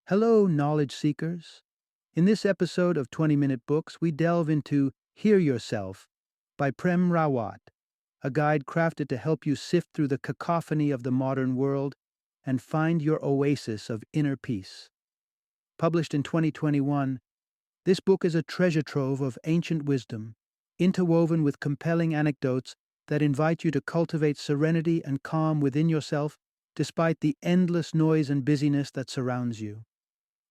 Hello, knowledge seekers. In this episode of 20-Minute Books, we delve into Hear Yourself by Prem Rawat, a guide crafted to help you sift through the cacophony of the modern world and find your oasis of inner peace. Published in 2021, this book is a treasure trove of ancient wisdom, interwoven with compelling anecdotes that invite you to cultivate serenity and calm within yourself despite the endless noise and busyness that surrounds you.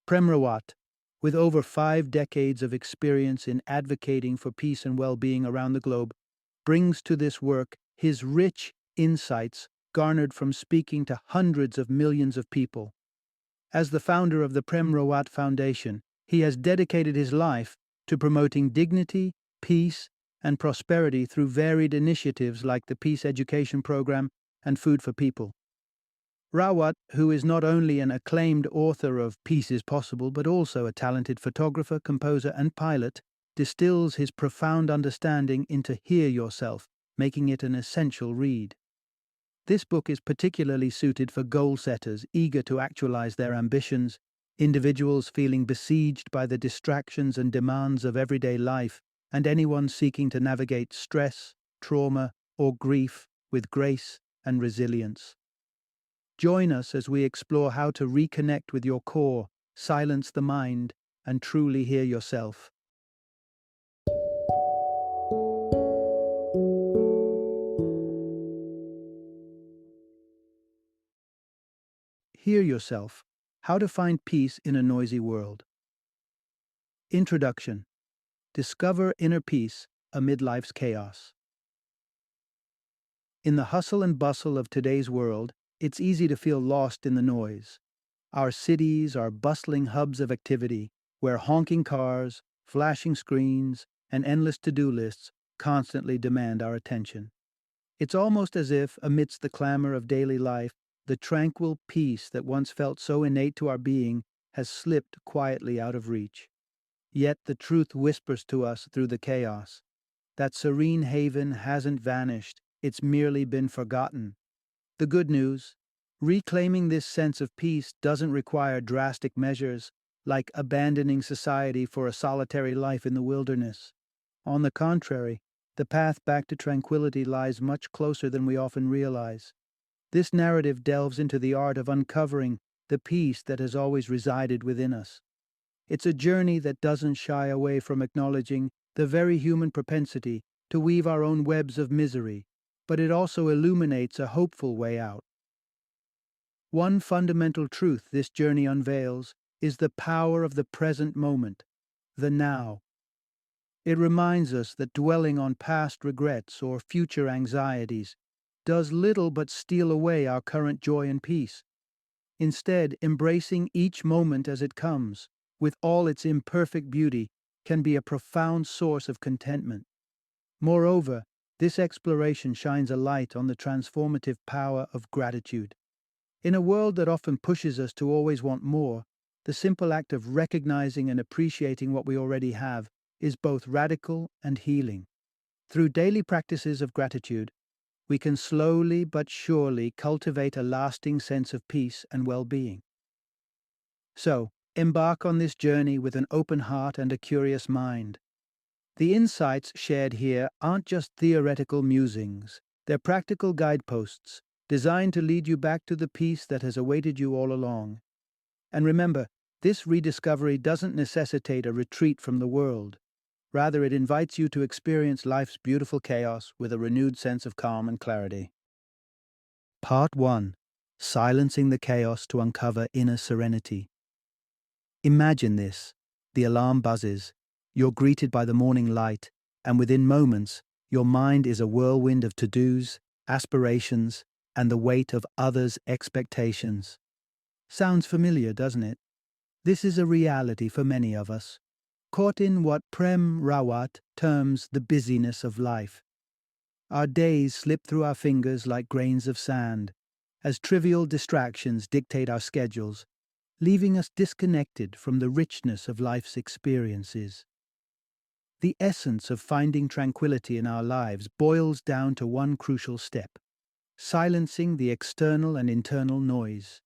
Prem Rawat, with over 5 decades of experience in advocating for peace and well-being around the globe, brings to this work his rich insights garnered from speaking to hundreds of millions of people. As the founder of the Prem Rawat Foundation, he has dedicated his life to promoting dignity, peace, and prosperity through varied initiatives like the Peace Education Program and Food for People. Rawat, who is not only an acclaimed author of Peace is Possible but also a talented photographer, composer, and pilot, distills his profound understanding into Hear Yourself, making it an essential read. This book is particularly suited for goal setters eager to actualize their ambitions, individuals feeling besieged by the distractions and demands of everyday life, and anyone seeking to navigate stress, trauma, or grief with grace and resilience. Join us as we explore how to reconnect with your core, silence the mind, and truly hear yourself. Hear Yourself: How to Find Peace in a Noisy World. Introduction. Discover inner peace amid life's chaos. In the hustle and bustle of today's world, it's easy to feel lost in the noise. Our cities are bustling hubs of activity, where honking cars, flashing screens, and endless to-do lists constantly demand our attention. It's almost as if, amidst the clamor of daily life, the tranquil peace that once felt so innate to our being has slipped quietly out of reach. Yet the truth whispers to us through the chaos. That serene haven hasn't vanished, it's merely been forgotten. The good news: reclaiming this sense of peace doesn't require drastic measures, like abandoning society for a solitary life in the wilderness. On the contrary, the path back to tranquility lies much closer than we often realize. This narrative delves into the art of uncovering the peace that has always resided within us. It's a journey that doesn't shy away from acknowledging the very human propensity to weave our own webs of misery, but it also illuminates a hopeful way out. One fundamental truth this journey unveils is the power of the present moment, the now. It reminds us that dwelling on past regrets or future anxieties does little but steal away our current joy and peace. Instead, embracing each moment as it comes, with all its imperfect beauty, can be a profound source of contentment. Moreover, this exploration shines a light on the transformative power of gratitude. In a world that often pushes us to always want more, the simple act of recognizing and appreciating what we already have is both radical and healing. Through daily practices of gratitude, we can slowly but surely cultivate a lasting sense of peace and well-being. So, embark on this journey with an open heart and a curious mind. The insights shared here aren't just theoretical musings, they're practical guideposts designed to lead you back to the peace that has awaited you all along. And remember, this rediscovery doesn't necessitate a retreat from the world. Rather, it invites you to experience life's beautiful chaos with a renewed sense of calm and clarity. Part 1. Silencing the chaos to uncover inner serenity. Imagine this. The alarm buzzes, you're greeted by the morning light, and within moments, your mind is a whirlwind of to-dos, aspirations, and the weight of others' expectations. Sounds familiar, doesn't it? This is a reality for many of us, caught in what Prem Rawat terms the busyness of life. Our days slip through our fingers like grains of sand, as trivial distractions dictate our schedules, leaving us disconnected from the richness of life's experiences. The essence of finding tranquility in our lives boils down to one crucial step: silencing the external and internal noise.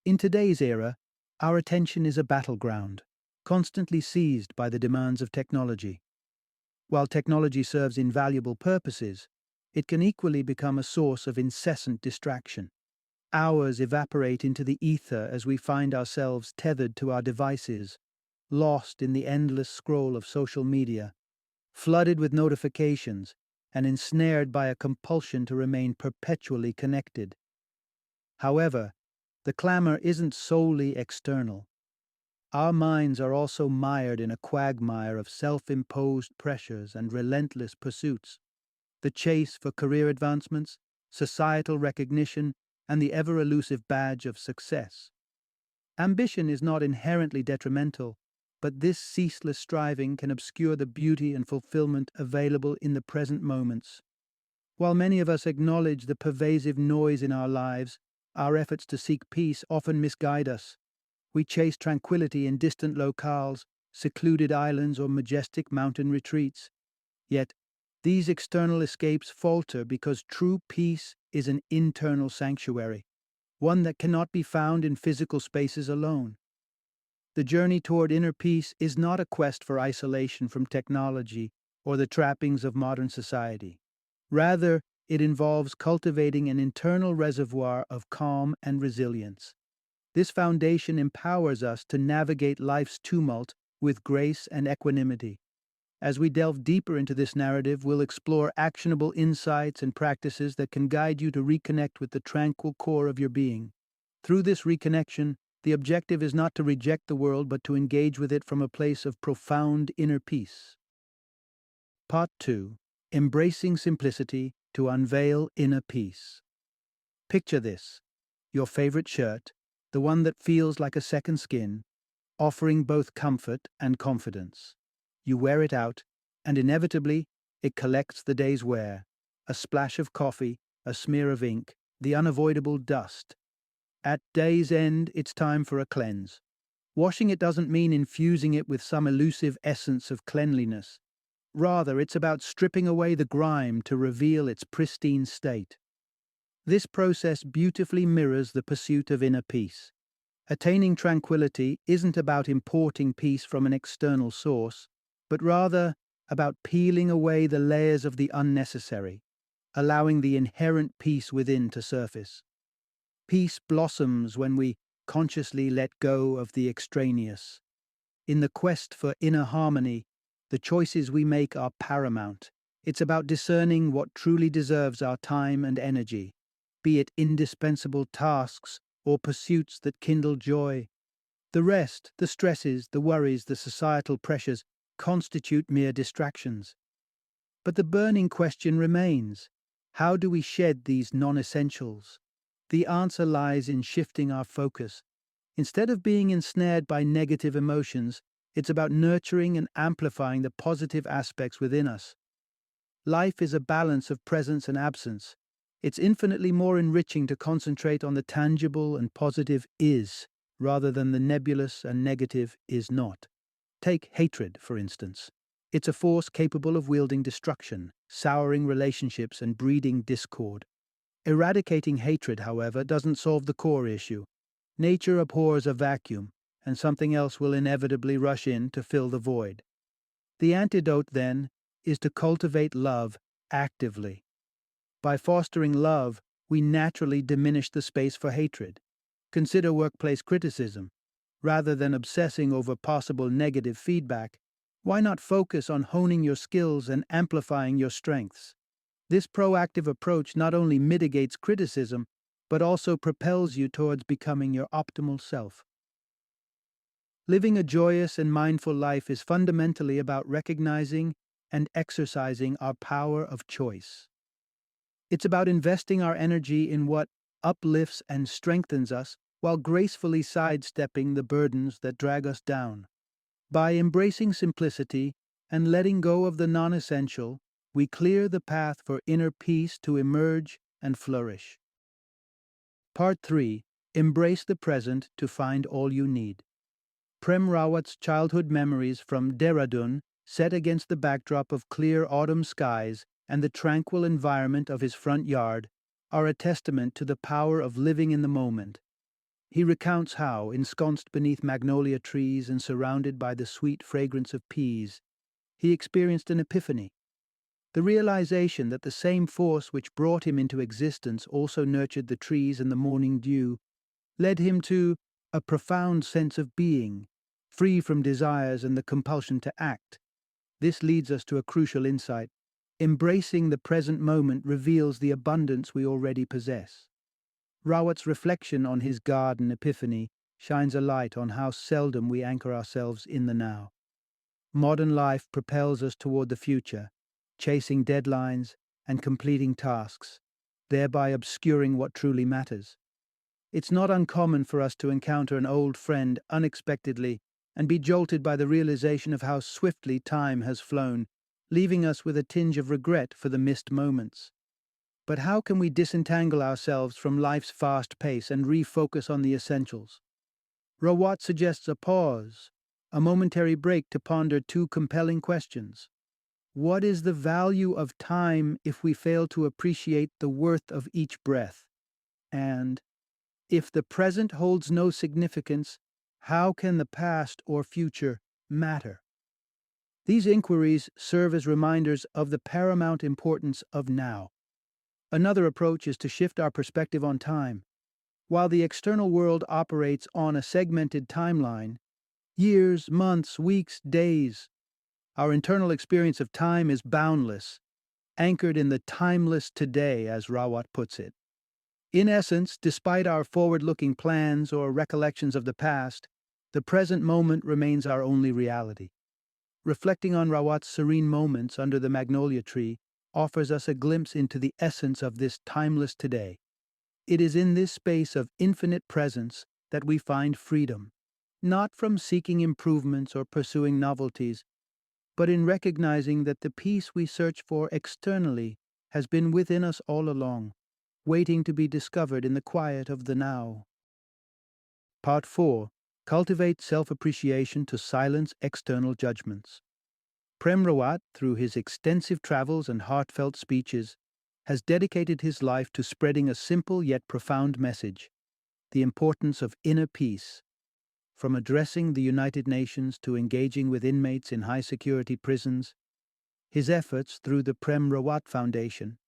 In today's era, Our attention is a battleground, constantly seized by the demands of technology. While technology serves invaluable purposes, it can equally become a source of incessant distraction. Hours evaporate into the ether as we find ourselves tethered to our devices, lost in the endless scroll of social media, flooded with notifications, and ensnared by a compulsion to remain perpetually connected. However, the clamor isn't solely external. Our minds are also mired in a quagmire of self-imposed pressures and relentless pursuits. The chase for career advancements, societal recognition, and the ever-elusive badge of success. Ambition is not inherently detrimental, but this ceaseless striving can obscure the beauty and fulfillment available in the present moments. While many of us acknowledge the pervasive noise in our lives, our efforts to seek peace often misguide us. We chase tranquility in distant locales, secluded islands, or majestic mountain retreats. Yet, these external escapes falter because true peace is an internal sanctuary, one that cannot be found in physical spaces alone. The journey toward inner peace is not a quest for isolation from technology or the trappings of modern society. Rather, it involves cultivating an internal reservoir of calm and resilience. This foundation empowers us to navigate life's tumult with grace and equanimity. As we delve deeper into this narrative, we'll explore actionable insights and practices that can guide you to reconnect with the tranquil core of your being. Through this reconnection, the objective is not to reject the world but to engage with it from a place of profound inner peace. Part 2. Embracing Simplicity to Unveil Inner Peace. Picture this: your favorite shirt, the one that feels like a second skin, offering both comfort and confidence. You wear it out, and inevitably, it collects the day's wear: a splash of coffee, a smear of ink, the unavoidable dust. At day's end, it's time for a cleanse. Washing it doesn't mean infusing it with some elusive essence of cleanliness. Rather, it's about stripping away the grime to reveal its pristine state. This process beautifully mirrors the pursuit of inner peace. Attaining tranquility isn't about importing peace from an external source, but rather about peeling away the layers of the unnecessary, allowing the inherent peace within to surface. Peace blossoms when we consciously let go of the extraneous. In the quest for inner harmony, the choices we make are paramount. It's about discerning what truly deserves our time and energy, be it indispensable tasks or pursuits that kindle joy. The rest, the stresses, the worries, the societal pressures, constitute mere distractions. But the burning question remains: how do we shed these non-essentials? The answer lies in shifting our focus. Instead of being ensnared by negative emotions, it's about nurturing and amplifying the positive aspects within us. Life is a balance of presence and absence. It's infinitely more enriching to concentrate on the tangible and positive is, rather than the nebulous and negative is not. Take hatred, for instance. It's a force capable of wielding destruction, souring relationships, and breeding discord. Eradicating hatred, however, doesn't solve the core issue. Nature abhors a vacuum, and something else will inevitably rush in to fill the void. The antidote, then, is to cultivate love actively. By fostering love, we naturally diminish the space for hatred. Consider workplace criticism. Rather than obsessing over possible negative feedback, why not focus on honing your skills and amplifying your strengths? This proactive approach not only mitigates criticism, but also propels you towards becoming your optimal self. Living a joyous and mindful life is fundamentally about recognizing and exercising our power of choice. It's about investing our energy in what uplifts and strengthens us while gracefully sidestepping the burdens that drag us down. By embracing simplicity and letting go of the non-essential, we clear the path for inner peace to emerge and flourish. Part 3. Embrace the present to find all you need. Prem Rawat's childhood memories from Dehradun, set against the backdrop of clear autumn skies and the tranquil environment of his front yard, are a testament to the power of living in the moment. He recounts how, ensconced beneath magnolia trees and surrounded by the sweet fragrance of peas, he experienced an epiphany. The realization that the same force which brought him into existence also nurtured the trees and the morning dew led him to a profound sense of being, free from desires and the compulsion to act. This leads us to a crucial insight. Embracing the present moment reveals the abundance we already possess. Rawat's reflection on his garden epiphany shines a light on how seldom we anchor ourselves in the now. Modern life propels us toward the future, chasing deadlines and completing tasks, thereby obscuring what truly matters. It's not uncommon for us to encounter an old friend unexpectedly and be jolted by the realization of how swiftly time has flown, leaving us with a tinge of regret for the missed moments. But how can we disentangle ourselves from life's fast pace and refocus on the essentials? Rawat suggests a pause, a momentary break to ponder two compelling questions. What is the value of time if we fail to appreciate the worth of each breath? And, if the present holds no significance, how can the past or future matter? These inquiries serve as reminders of the paramount importance of now. Another approach is to shift our perspective on time. While the external world operates on a segmented timeline, years, months, weeks, days, our internal experience of time is boundless, anchored in the timeless today, as Rawat puts it. In essence, despite our forward-looking plans or recollections of the past, the present moment remains our only reality. Reflecting on Rawat's serene moments under the magnolia tree offers us a glimpse into the essence of this timeless today. It is in this space of infinite presence that we find freedom, not from seeking improvements or pursuing novelties, but in recognizing that the peace we search for externally has been within us all along, waiting to be discovered in the quiet of the now. Part 4. Cultivate self-appreciation to silence external judgments. Prem Rawat, through his extensive travels and heartfelt speeches, has dedicated his life to spreading a simple yet profound message: the importance of inner peace. From addressing the United Nations to engaging with inmates in high-security prisons, his efforts through the Prem Rawat Foundation,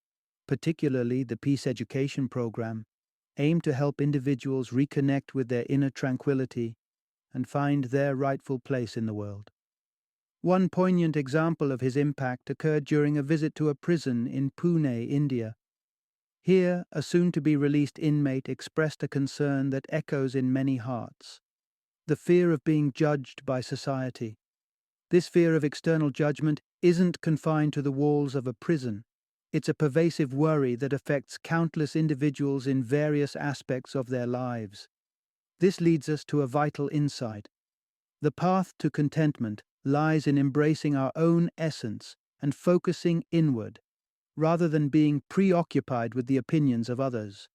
particularly the Peace Education Program, aim to help individuals reconnect with their inner tranquility and find their rightful place in the world. One poignant example of his impact occurred during a visit to a prison in Pune, India. Here, a soon-to-be-released inmate expressed a concern that echoes in many hearts: the fear of being judged by society. This fear of external judgment isn't confined to the walls of a prison. It's a pervasive worry that affects countless individuals in various aspects of their lives. This leads us to a vital insight. The path to contentment lies in embracing our own essence and focusing inward, rather than being preoccupied with the opinions of others.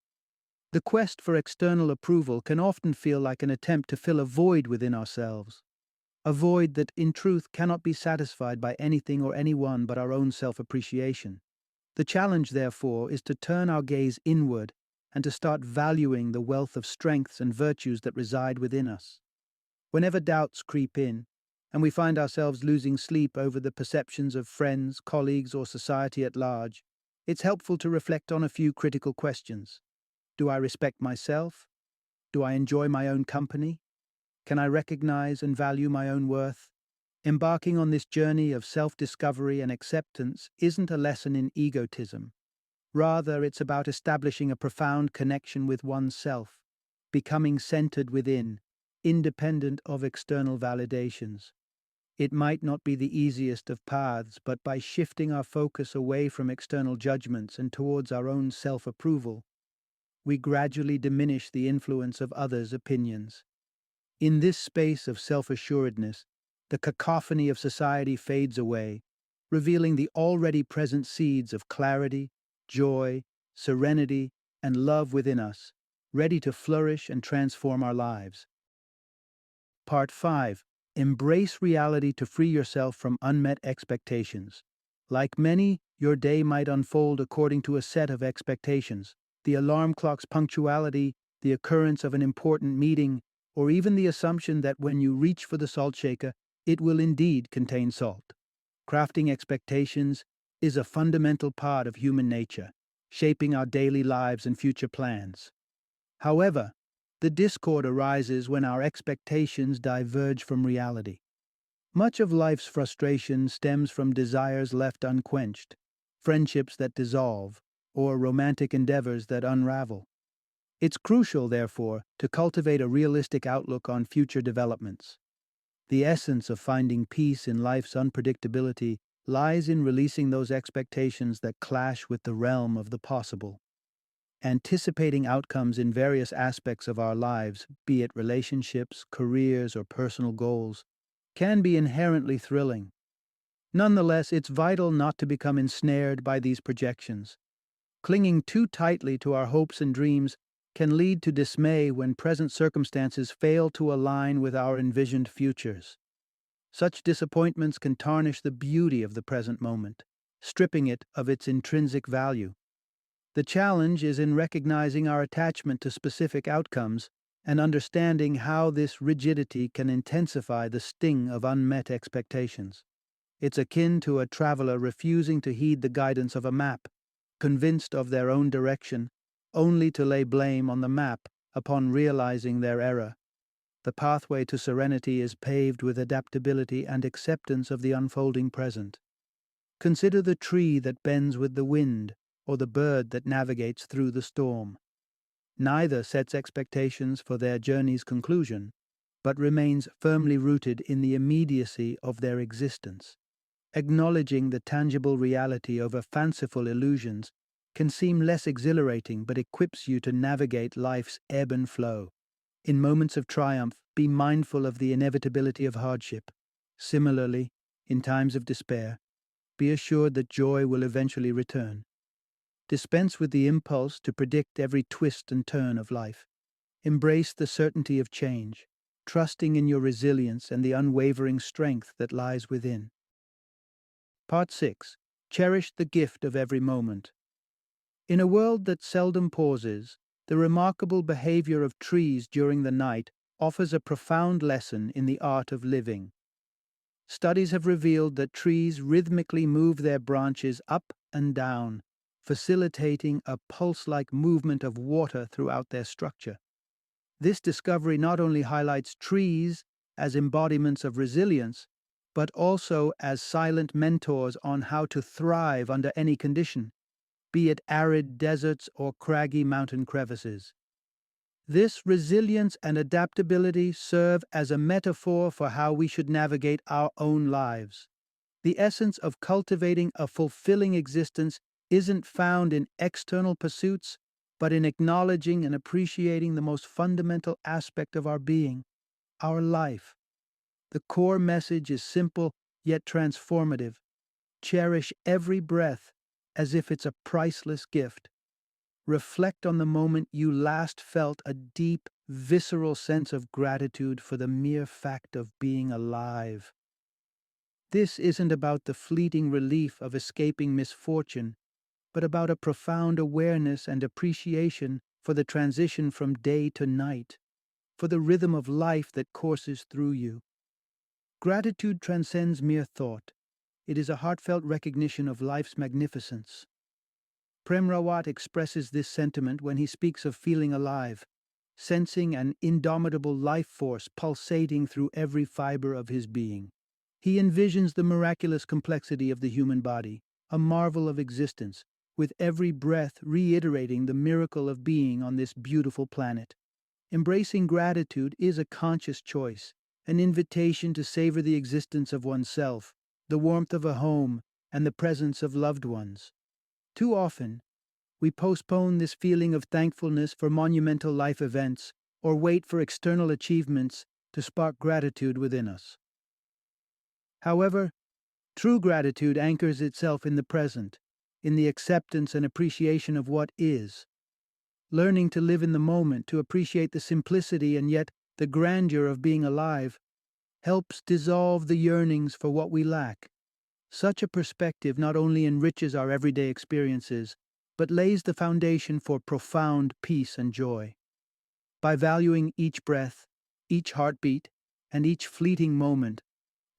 The quest for external approval can often feel like an attempt to fill a void within ourselves, a void that, in truth, cannot be satisfied by anything or anyone but our own self-appreciation. The challenge, therefore, is to turn our gaze inward and to start valuing the wealth of strengths and virtues that reside within us. Whenever doubts creep in, and we find ourselves losing sleep over the perceptions of friends, colleagues, or society at large, it's helpful to reflect on a few critical questions. Do I respect myself? Do I enjoy my own company? Can I recognize and value my own worth? Embarking on this journey of self-discovery and acceptance isn't a lesson in egotism. Rather, it's about establishing a profound connection with oneself, becoming centered within, independent of external validations. It might not be the easiest of paths, but by shifting our focus away from external judgments and towards our own self-approval, we gradually diminish the influence of others' opinions. In this space of self-assuredness, the cacophony of society fades away, revealing the already present seeds of clarity, joy, serenity, and love within us, ready to flourish and transform our lives. Part 5. Embrace reality to free yourself from unmet expectations. Like many, your day might unfold according to a set of expectations. The alarm clock's punctuality, the occurrence of an important meeting, or even the assumption that when you reach for the salt shaker, it will indeed contain salt. Crafting expectations is a fundamental part of human nature, shaping our daily lives and future plans. However, the discord arises when our expectations diverge from reality. Much of life's frustration stems from desires left unquenched, friendships that dissolve, or romantic endeavors that unravel. It's crucial, therefore, to cultivate a realistic outlook on future developments. The essence of finding peace in life's unpredictability lies in releasing those expectations that clash with the realm of the possible. Anticipating outcomes in various aspects of our lives, be it relationships, careers, or personal goals, can be inherently thrilling. Nonetheless, it's vital not to become ensnared by these projections. Clinging too tightly to our hopes and dreams can lead to dismay when present circumstances fail to align with our envisioned futures. Such disappointments can tarnish the beauty of the present moment, stripping it of its intrinsic value. The challenge is in recognizing our attachment to specific outcomes and understanding how this rigidity can intensify the sting of unmet expectations. It's akin to a traveler refusing to heed the guidance of a map, convinced of their own direction, only to lay blame on the map upon realizing their error. The pathway to serenity is paved with adaptability and acceptance of the unfolding present. Consider the tree that bends with the wind, or the bird that navigates through the storm. Neither sets expectations for their journey's conclusion, but remains firmly rooted in the immediacy of their existence. Acknowledging the tangible reality over fanciful illusions can seem less exhilarating but equips you to navigate life's ebb and flow. In moments of triumph, be mindful of the inevitability of hardship. Similarly, in times of despair, be assured that joy will eventually return. Dispense with the impulse to predict every twist and turn of life. Embrace the certainty of change, trusting in your resilience and the unwavering strength that lies within. Part 6. Cherish the gift of every moment. In a world that seldom pauses, the remarkable behavior of trees during the night offers a profound lesson in the art of living. Studies have revealed that trees rhythmically move their branches up and down, facilitating a pulse-like movement of water throughout their structure. This discovery not only highlights trees as embodiments of resilience, but also as silent mentors on how to thrive under any condition, be it arid deserts or craggy mountain crevices. This resilience and adaptability serve as a metaphor for how we should navigate our own lives. The essence of cultivating a fulfilling existence isn't found in external pursuits, but in acknowledging and appreciating the most fundamental aspect of our being, our life. The core message is simple yet transformative. Cherish every breath as if it's a priceless gift. Reflect on the moment you last felt a deep, visceral sense of gratitude for the mere fact of being alive. This isn't about the fleeting relief of escaping misfortune, but about a profound awareness and appreciation for the transition from day to night, for the rhythm of life that courses through you. Gratitude transcends mere thought. It is a heartfelt recognition of life's magnificence. Prem Rawat expresses this sentiment when he speaks of feeling alive, sensing an indomitable life force pulsating through every fiber of his being. He envisions the miraculous complexity of the human body, a marvel of existence, with every breath reiterating the miracle of being on this beautiful planet. Embracing gratitude is a conscious choice, an invitation to savor the existence of oneself, the warmth of a home, and the presence of loved ones. Too often, we postpone this feeling of thankfulness for monumental life events or wait for external achievements to spark gratitude within us. However, true gratitude anchors itself in the present, in the acceptance and appreciation of what is. Learning to live in the moment, to appreciate the simplicity and yet the grandeur of being alive, helps dissolve the yearnings for what we lack. Such a perspective not only enriches our everyday experiences, but lays the foundation for profound peace and joy. By valuing each breath, each heartbeat, and each fleeting moment,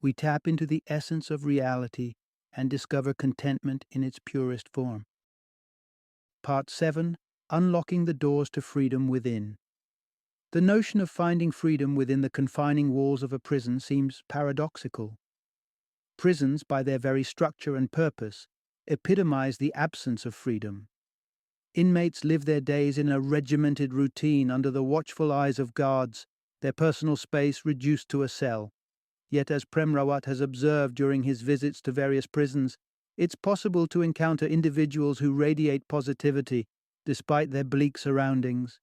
we tap into the essence of reality and discover contentment in its purest form. Part 7. Unlocking the doors to freedom within. The notion of finding freedom within the confining walls of a prison seems paradoxical. Prisons, by their very structure and purpose, epitomize the absence of freedom. Inmates live their days in a regimented routine under the watchful eyes of guards, their personal space reduced to a cell. Yet, as Prem Rawat has observed during his visits to various prisons, it's possible to encounter individuals who radiate positivity despite their bleak surroundings.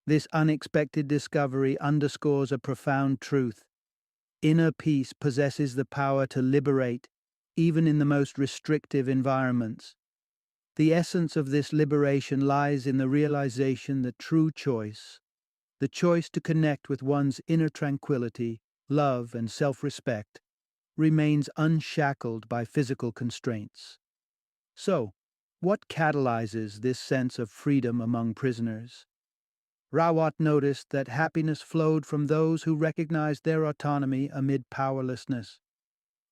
This unexpected discovery underscores a profound truth. Inner peace possesses the power to liberate, even in the most restrictive environments. The essence of this liberation lies in the realization that true choice, the choice to connect with one's inner tranquility, love, and self-respect, remains unshackled by physical constraints. So, what catalyzes this sense of freedom among prisoners? Rawat noticed that happiness flowed from those who recognized their autonomy amid powerlessness.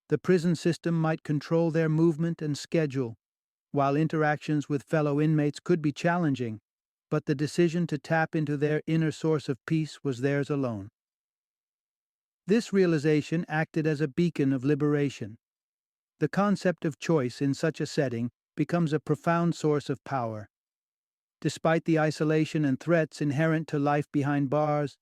The prison system might control their movement and schedule, while interactions with fellow inmates could be challenging, but the decision to tap into their inner source of peace was theirs alone. This realization acted as a beacon of liberation. The concept of choice in such a setting becomes a profound source of power. Despite the isolation and threats inherent to life behind bars,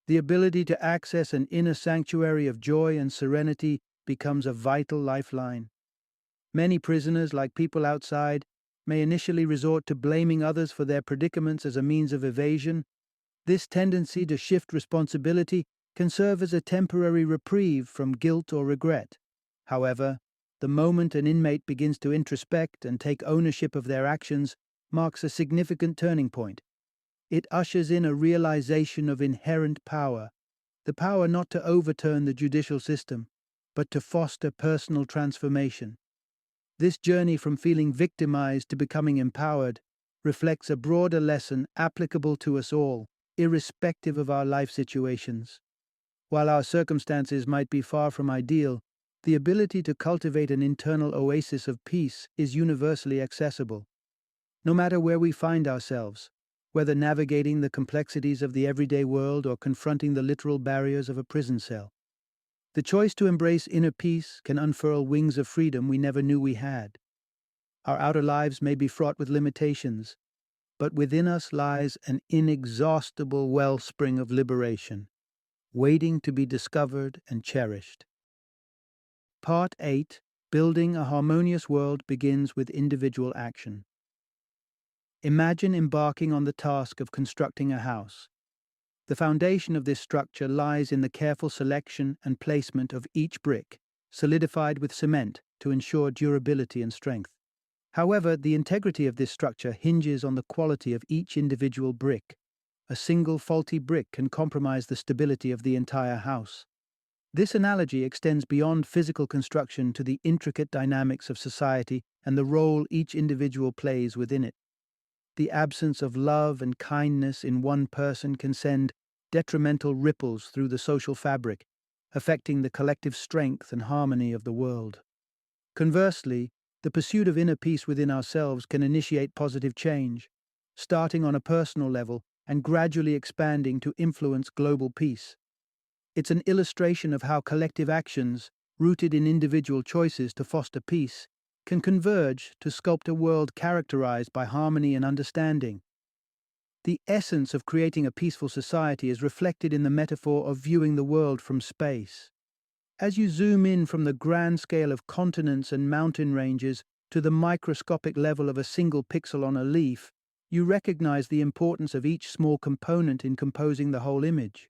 the ability to access an inner sanctuary of joy and serenity becomes a vital lifeline. Many prisoners, like people outside, may initially resort to blaming others for their predicaments as a means of evasion. This tendency to shift responsibility can serve as a temporary reprieve from guilt or regret. However, the moment an inmate begins to introspect and take ownership of their actions marks a significant turning point. It ushers in a realization of inherent power, the power not to overturn the judicial system, but to foster personal transformation. This journey from feeling victimized to becoming empowered reflects a broader lesson applicable to us all, irrespective of our life situations. While our circumstances might be far from ideal, the ability to cultivate an internal oasis of peace is universally accessible. No matter where we find ourselves, whether navigating the complexities of the everyday world or confronting the literal barriers of a prison cell, the choice to embrace inner peace can unfurl wings of freedom we never knew we had. Our outer lives may be fraught with limitations, but within us lies an inexhaustible wellspring of liberation, waiting to be discovered and cherished. Part 8. Building a harmonious world begins with individual action. Imagine embarking on the task of constructing a house. The foundation of this structure lies in the careful selection and placement of each brick, solidified with cement to ensure durability and strength. However, the integrity of this structure hinges on the quality of each individual brick. A single faulty brick can compromise the stability of the entire house. This analogy extends beyond physical construction to the intricate dynamics of society and the role each individual plays within it. The absence of love and kindness in one person can send detrimental ripples through the social fabric, affecting the collective strength and harmony of the world. Conversely, the pursuit of inner peace within ourselves can initiate positive change, starting on a personal level and gradually expanding to influence global peace. It's an illustration of how collective actions, rooted in individual choices to foster peace, can converge to sculpt a world characterized by harmony and understanding. The essence of creating a peaceful society is reflected in the metaphor of viewing the world from space. As you zoom in from the grand scale of continents and mountain ranges to the microscopic level of a single pixel on a leaf, you recognize the importance of each small component in composing the whole image.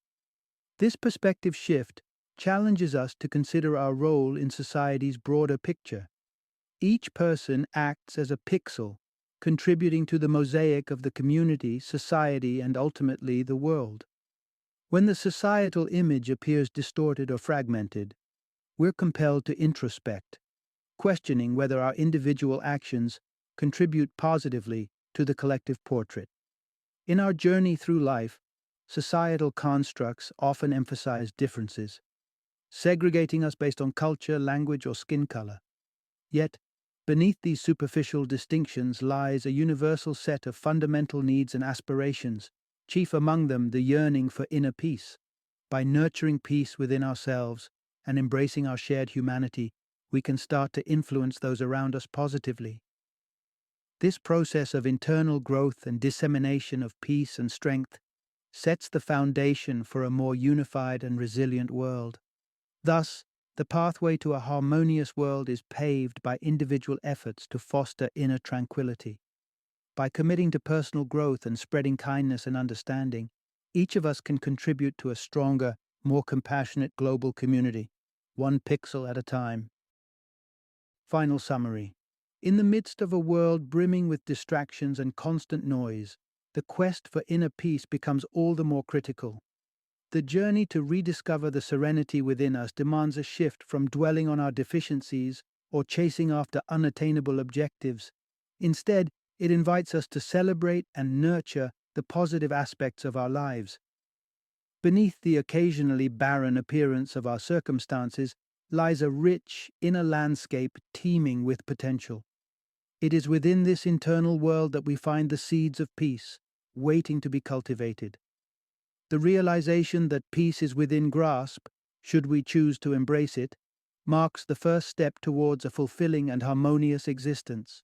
This perspective shift challenges us to consider our role in society's broader picture. Each person acts as a pixel, contributing to the mosaic of the community, society, and ultimately the world. When the societal image appears distorted or fragmented, we're compelled to introspect, questioning whether our individual actions contribute positively to the collective portrait. In our journey through life, societal constructs often emphasize differences, segregating us based on culture, language, or skin color. Yet, beneath these superficial distinctions lies a universal set of fundamental needs and aspirations, chief among them the yearning for inner peace. By nurturing peace within ourselves and embracing our shared humanity, we can start to influence those around us positively. This process of internal growth and dissemination of peace and strength sets the foundation for a more unified and resilient world. Thus, the pathway to a harmonious world is paved by individual efforts to foster inner tranquility. By committing to personal growth and spreading kindness and understanding, each of us can contribute to a stronger, more compassionate global community, one pixel at a time. Final summary. In the midst of a world brimming with distractions and constant noise, the quest for inner peace becomes all the more critical. The journey to rediscover the serenity within us demands a shift from dwelling on our deficiencies or chasing after unattainable objectives. Instead, it invites us to celebrate and nurture the positive aspects of our lives. Beneath the occasionally barren appearance of our circumstances lies a rich inner landscape teeming with potential. It is within this internal world that we find the seeds of peace, waiting to be cultivated. The realization that peace is within grasp, should we choose to embrace it, marks the first step towards a fulfilling and harmonious existence.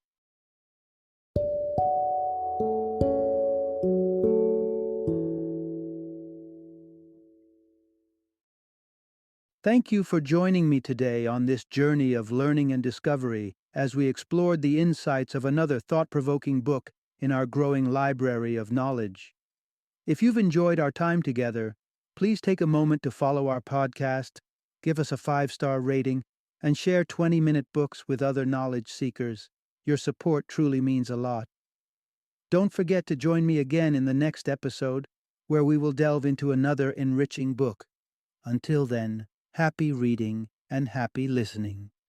Thank you for joining me today on this journey of learning and discovery as we explored the insights of another thought-provoking book in our growing library of knowledge. If you've enjoyed our time together, please take a moment to follow our podcast, give us a 5-star rating, and share 20-minute books with other knowledge seekers. Your support truly means a lot. Don't forget to join me again in the next episode, where we will delve into another enriching book. Until then, happy reading and happy listening.